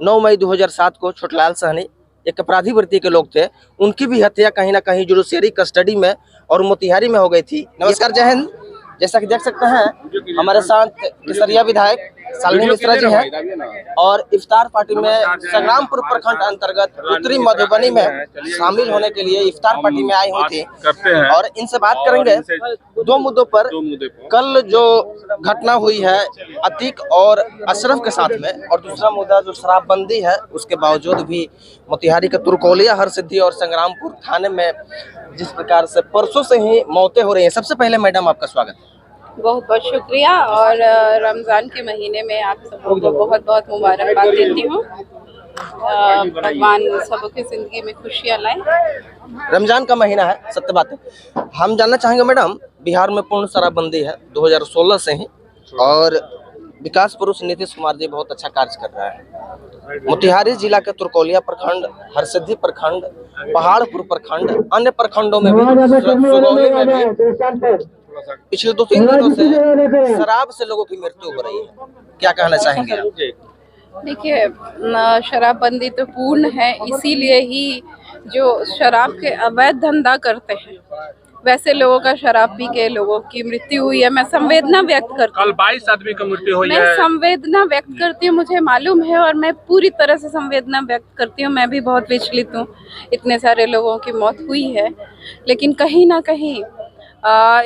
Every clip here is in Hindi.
9 मई 2007 को छोटलाल सहनी एक अपराधी वृत्ति के लोग थे, उनकी भी हत्या कहीं ना कहीं जुडिशियरी कस्टडी में और मोतिहारी में हो गई थी। नमस्कार, जय हिंद। जैसा कि देख सकते हैं हमारे साथ केसरिया विधायक शालिनी मिश्रा जी हैं और इफ्तार पार्टी में संग्रामपुर प्रखंड अंतर्गत उत्तरी मधुबनी में शामिल होने के लिए इफ्तार पार्टी में आई हुई थी और इनसे बात करेंगे दो मुद्दों पर। कल जो घटना हुई है अतीक और अशरफ के साथ में, और दूसरा मुद्दा जो शराबबंदी है उसके बावजूद भी मोतिहारी के तुरकोलिया, हरसिद्धि और संग्रामपुर थाने में जिस प्रकार से परसों से ही मौतें हो रही हैं। सबसे पहले मैडम आपका स्वागत है। बहुत बहुत शुक्रिया और रमज़ान के महीने में आप सबको बहुत बहुत मुबारकबाद देती हूँ। भगवान सबों की जिंदगी में खुशियाँ लाएं। रमजान का महीना है, सत्य बात है। हम जानना चाहेंगे मैडम, बिहार में पूर्ण शराबबंदी है 2016 से ही और विकास पुरुष नीतीश कुमार जी बहुत अच्छा कार्य कर रहा है। मोतिहारी जिला के तुरकोलिया प्रखंड, हरसिद्धि प्रखंड, पहाड़पुर प्रखंड, अन्य प्रखंडों में भी, सुगौली में भी पिछले 2-3 दिनों से शराब से लोगों की मृत्यु हो रही है। क्या कहना चाहेंगे आप? देखिए, शराबबंदी तो पूर्ण है, इसीलिए ही जो शराब के अवैध धंधा करते हैं वैसे लोगों का शराब पी के लोगों की मृत्यु हुई है। मैं संवेदना व्यक्त करती हूँ। कल 22 आदमी की मृत्यु हुई है। मैं संवेदना व्यक्त करती हूँ, मुझे मालूम है और मैं पूरी तरह से संवेदना व्यक्त करती हूँ। मैं भी बहुत विचलित हूँ, इतने सारे लोगों की मौत हुई है, लेकिन कहीं ना कहीं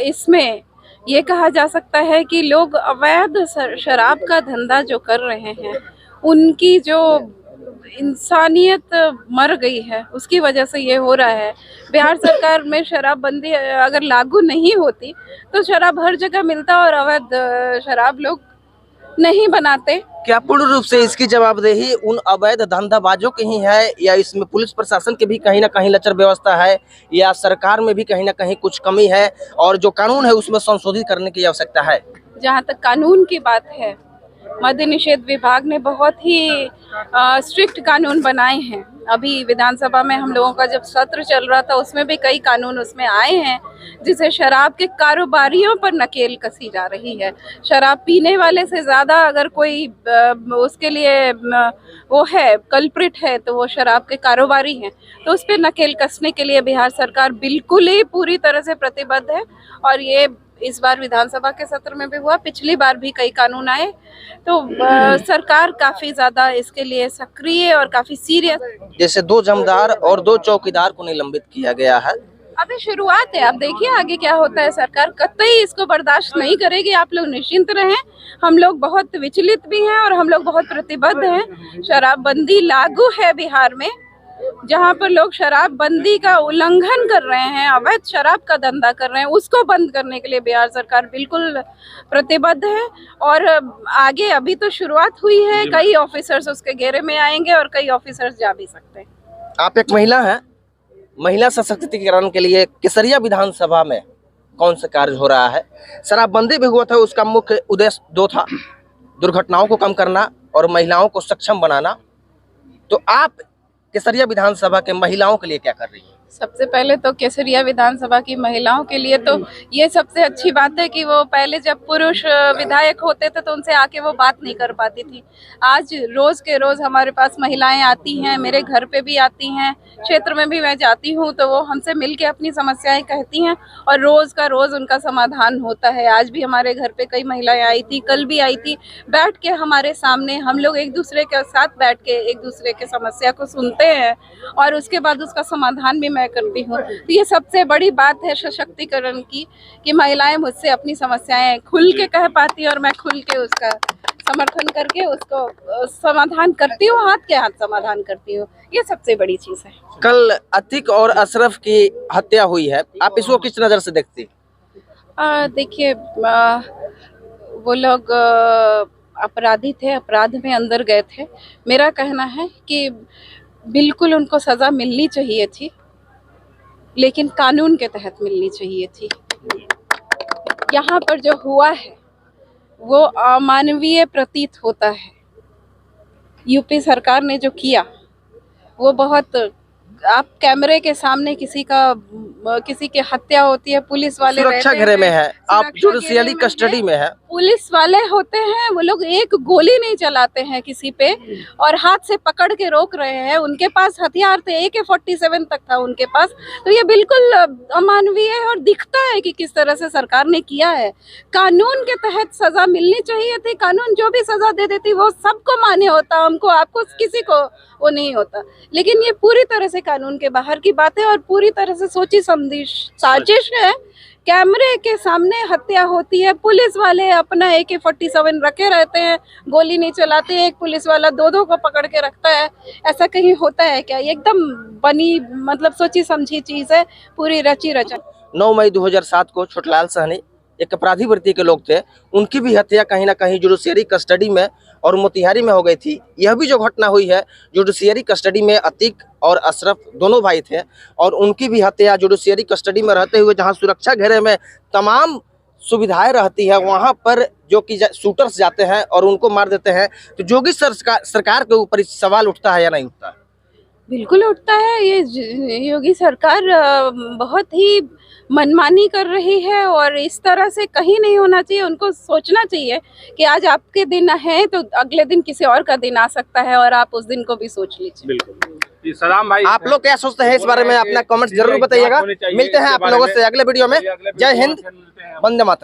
इसमें ये कहा जा सकता है कि लोग अवैध शराब का धंधा जो कर रहे हैं उनकी जो इंसानियत मर गई है उसकी वजह से ये हो रहा है। बिहार सरकार में शराबबंदी अगर लागू नहीं होती तो शराब हर जगह मिलता और अवैध शराब लोग नहीं बनाते। क्या पूर्ण रूप से इसकी जवाबदेही उन अवैध धंधाबाजों की ही है या इसमें पुलिस प्रशासन की भी कहीं ना कहीं लचर व्यवस्था है या सरकार में भी कहीं ना कहीं कुछ कमी है और जो कानून है उसमें संशोधित करने की आवश्यकता है? जहाँ तक कानून की बात है, मद्य निषेध विभाग ने बहुत ही स्ट्रिक्ट कानून बनाए हैं। अभी विधानसभा में हम लोगों का जब सत्र चल रहा था उसमें भी कई कानून उसमें आए हैं जिसे शराब के कारोबारियों पर नकेल कसी जा रही है। शराब पीने वाले से ज़्यादा अगर कोई उसके लिए वो है, कल्प्रिट है, तो वो शराब के कारोबारी हैं। तो उस पर नकेल कसने के लिए बिहार सरकार बिल्कुल ही पूरी तरह से प्रतिबद्ध है और ये इस बार विधानसभा के सत्र में भी हुआ, पिछली बार भी कई कानून आए। तो सरकार काफी ज्यादा इसके लिए सक्रिय और काफी सीरियस। जैसे 2 जमदार और 2 चौकीदार को निलंबित किया गया है। अभी शुरुआत है, आप देखिए आगे क्या होता है। सरकार कतई इसको बर्दाश्त नहीं करेगी, आप लोग निश्चिंत रहें। हम लोग बहुत विचलित भी हैं और हम लोग बहुत प्रतिबद्ध हैं। शराबबंदी लागू है बिहार में, जहाँ पर लोग शराबबंदी का उल्लंघन कर रहे हैं, अवैध शराब का धंधा कर रहे हैं, उसको बंद करने के लिए बिहार सरकार बिल्कुल प्रतिबद्ध है। और आगे अभी तो शुरुआत हुई है, कई ऑफिसर्स उसके घेरे में आएंगे और कई ऑफिसर्स जा भी सकते हैं। आप एक महिला हैं, महिला सशक्तिकरण के लिए केसरिया विधानसभा में कौन सा कार्य हो रहा है? शराबबंदी भी हुआ था, उसका मुख्य उद्देश्य 2 था, दुर्घटनाओं को कम करना और महिलाओं को सक्षम बनाना। तो आप केसरिया विधानसभा के महिलाओं के लिए क्या कर रही है? सबसे पहले तो केसरिया विधानसभा की महिलाओं के लिए तो ये सबसे अच्छी बात है कि वो पहले जब पुरुष विधायक होते थे तो उनसे आके वो बात नहीं कर पाती थी। आज रोज के रोज हमारे पास महिलाएं आती हैं, मेरे घर पे भी आती हैं, क्षेत्र में भी मैं जाती हूँ तो वो हमसे मिलके अपनी समस्याएं कहती हैं और रोज का रोज उनका समाधान होता है। आज भी हमारे घर पे कई महिलाएं आई थी, कल भी आई थी, बैठ के हमारे सामने हम लोग एक दूसरे के साथ बैठ के एक दूसरे के समस्या को सुनते हैं और उसके बाद उसका समाधान भी करती हूँ। तो ये सबसे बड़ी बात है सशक्तिकरण की कि महिलाएं मुझसे अपनी समस्याएं खुल के कह पाती हैं और मैं खुल के उसका समर्थन करके उसको समाधान करती हूँ, हाथ के हाथ समाधान करती हूँ। ये सबसे बड़ी चीज है। कल अतीक और अशरफ की हत्या हुई है, आप इसको किस नजर से देखती? देखिए, वो लोग अपराधी थे, अपराध में अंदर गए थे। मेरा कहना है कि बिल्कुल उनको सजा मिलनी चाहिए थी, लेकिन कानून के तहत मिलनी चाहिए थी। यहाँ पर जो हुआ है वो अमानवीय प्रतीत होता है। यूपी सरकार ने जो किया वो बहुत, आप कैमरे के सामने किसी के हत्या होती है, पुलिस वाले सुरक्षा घेरे में है, आप जुडिशियली कस्टडी में है, पुलिस वाले होते हैं वो लोग एक गोली नहीं चलाते हैं किसी पे और हाथ से पकड़ के रोक रहे हैं। उनके पास हथियार थे, AK-47 तक था उनके पास। तो ये बिल्कुल अमानवीय है और दिखता है कि किस तरह से सरकार ने किया है। कानून के तहत सजा मिलनी चाहिए थी। कानून जो भी सजा दे देती वो सबको मान्य होता, हमको आपको किसी को वो नहीं होता। लेकिन ये पूरी तरह से कानून के बाहर की बात है और पूरी तरह से सोची समझी साजिश है। कैमरे के सामने हत्या होती है, पुलिस वाले अपना AK-47 रखे रहते हैं, गोली नहीं चलाते। एक पुलिस वाला दो को पकड़ के रखता है, ऐसा कहीं होता है क्या? ये एकदम बनी मतलब सोची समझी चीज है, पूरी रची रचा। 9 मई 2007 को छोटलाल सहनी एक अपराधी वृत्ति के लोग थे, उनकी भी हत्या कहीं ना कहीं जुडिशियरी कस्टडी में और मोतिहारी में हो गई थी। यह भी जो घटना हुई है, जुडिशियरी कस्टडी में अतीक और अशरफ दोनों भाई थे और उनकी भी हत्या जुडिशियरी कस्टडी में रहते हुए, जहां सुरक्षा घेरे में तमाम सुविधाएं रहती है, वहां पर जो कि शूटर्स जाते हैं और उनको मार देते हैं। तो योगी सरकार के ऊपर इस सवाल उठता है या नहीं उठता है? बिल्कुल उठता है। ये योगी सरकार बहुत ही मनमानी कर रही है और इस तरह से कहीं नहीं होना चाहिए। उनको सोचना चाहिए कि आज आपके दिन है तो अगले दिन किसी और का दिन आ सकता है और आप उस दिन को भी सोच लीजिए। बिल्कुल। सलाम भाई, आप लोग क्या सोचते हैं इस बारे में? अपना कमेंट्स जरूर बताइएगा। मिलते हैं आप लोगों से अगले वीडियो में। जय हिंद, वंदे मातरम।